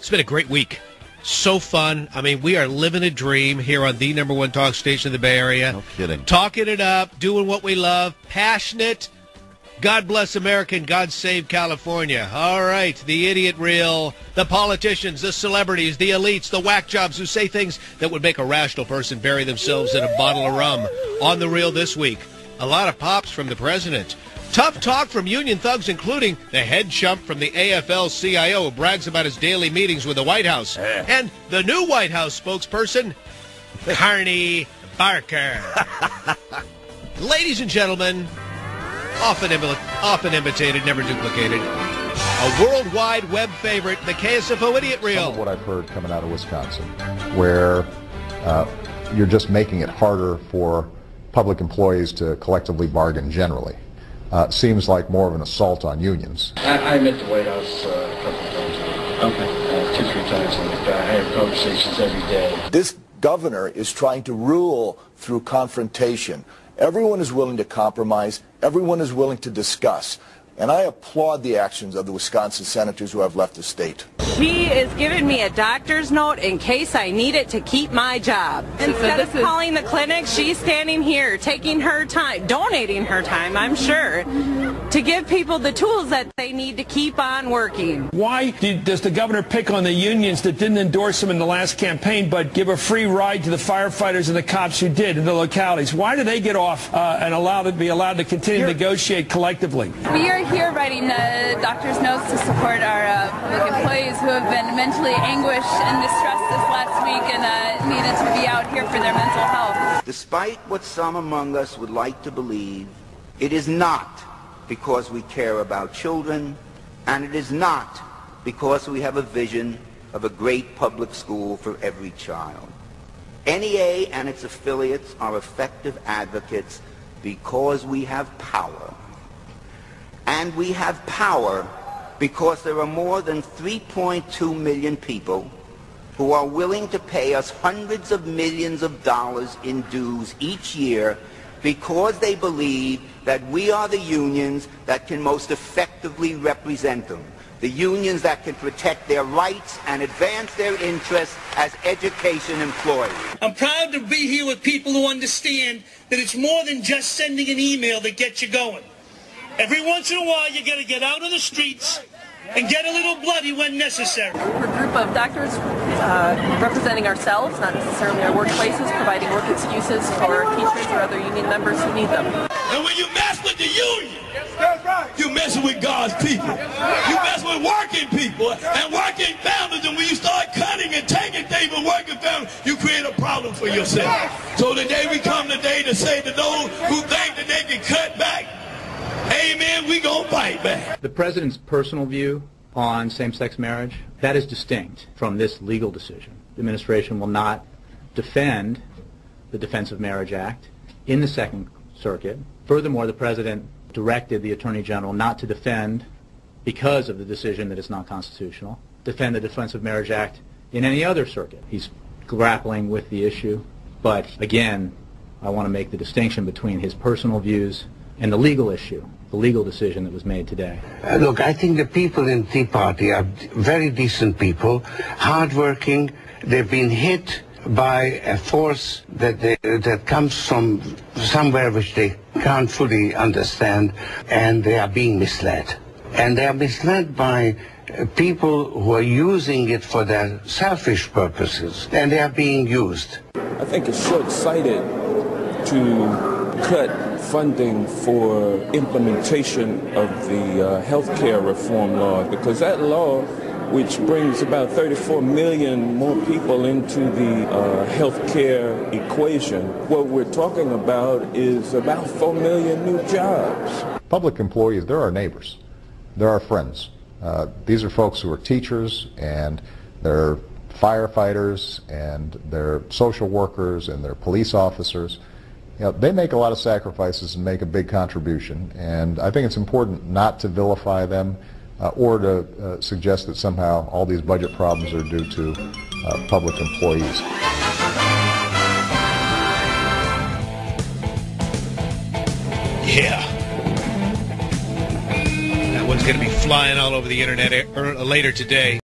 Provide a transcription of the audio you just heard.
It's been a great week. So fun. I mean, we are living a dream here on the #1 talk station of the Bay Area. No kidding. Talking it up, doing what we love, passionate. God bless America and God save California. All right, the idiot reel, the politicians, the celebrities, the elites, the whack jobs who say things that would make a rational person bury themselves in a bottle of rum. On the reel this week, a lot of pops from the president. Tough talk from union thugs, including the head chump from the AFL-CIO who brags about his daily meetings with the White House. And the new White House spokesperson, Carney Barker. Ladies and gentlemen, often imitated, never duplicated, a worldwide web favorite, the KSFO Idiot Reel. Some of what I've heard coming out of Wisconsin, where you're just making it harder for public employees to collectively bargain generally. Seems like more of an assault on unions. I met the White House a couple of times. Okay. 2-3 times. I have conversations every day. This governor is trying to rule through confrontation. Everyone is willing to compromise. Everyone is willing to discuss. And I applaud the actions of the Wisconsin senators who have left the state. She is giving me a doctor's note in case I need it to keep my job. Instead of calling the clinic, she's standing here, taking her time, donating her time, I'm sure, to give people the tools that they need to keep on working. Why does the governor pick on the unions that didn't endorse him in the last campaign but give a free ride to the firefighters and the cops who did in the localities? Why do they get off and be allowed to continue to negotiate collectively? We are here writing doctor's notes to support our public employees who have been mentally anguished and distressed this last week and needed to be out here for their mental health. Despite what some among us would like to believe, it is not because we care about children, and it is not because we have a vision of a great public school for every child. NEA and its affiliates are effective advocates because we have power. And we have power because there are more than 3.2 million people who are willing to pay us hundreds of millions of dollars in dues each year because they believe that we are the unions that can most effectively represent them, the unions that can protect their rights and advance their interests as education employees. I'm proud to be here with people who understand that it's more than just sending an email that gets you going. Every once in a while, you got to get out on the streets and get a little bloody when necessary. We're a group of doctors representing ourselves, not necessarily our workplaces, providing work excuses for teachers or other union members who need them. And when you mess with the union, you're messing with God's people. You mess with working people and working families, and when you start cutting and taking things from working families, you create a problem for yourself. So today we come today to say to those who think that they can cut back, amen, we gonna fight back. The president's personal view on same-sex marriage, that is distinct from this legal decision. The administration will not defend the Defense of Marriage Act in the Second Circuit. Furthermore, the president directed the Attorney General not to defend, because of the decision that it's not constitutional, defend the Defense of Marriage Act in any other circuit. He's grappling with the issue, but again, I want to make the distinction between his personal views and the legal issue, the legal decision that was made today. Look, I think the people in Tea Party are very decent people, hardworking. They've been hit by a force that comes from somewhere which they can't fully understand, and they are being misled. And they are misled by people who are using it for their selfish purposes, and they are being used. I think it's short-sighted to cut funding for implementation of the health care reform law, because that law, which brings about 34 million more people into the health care equation, what we're talking about is about 4 million new jobs. Public employees, they're our neighbors. They're our friends. These are folks who are teachers, and they're firefighters, and they're social workers, and they're police officers. You know, they make a lot of sacrifices and make a big contribution, and I think it's important not to vilify them or to suggest that somehow all these budget problems are due to public employees. Yeah. That one's going to be flying all over the internet later today.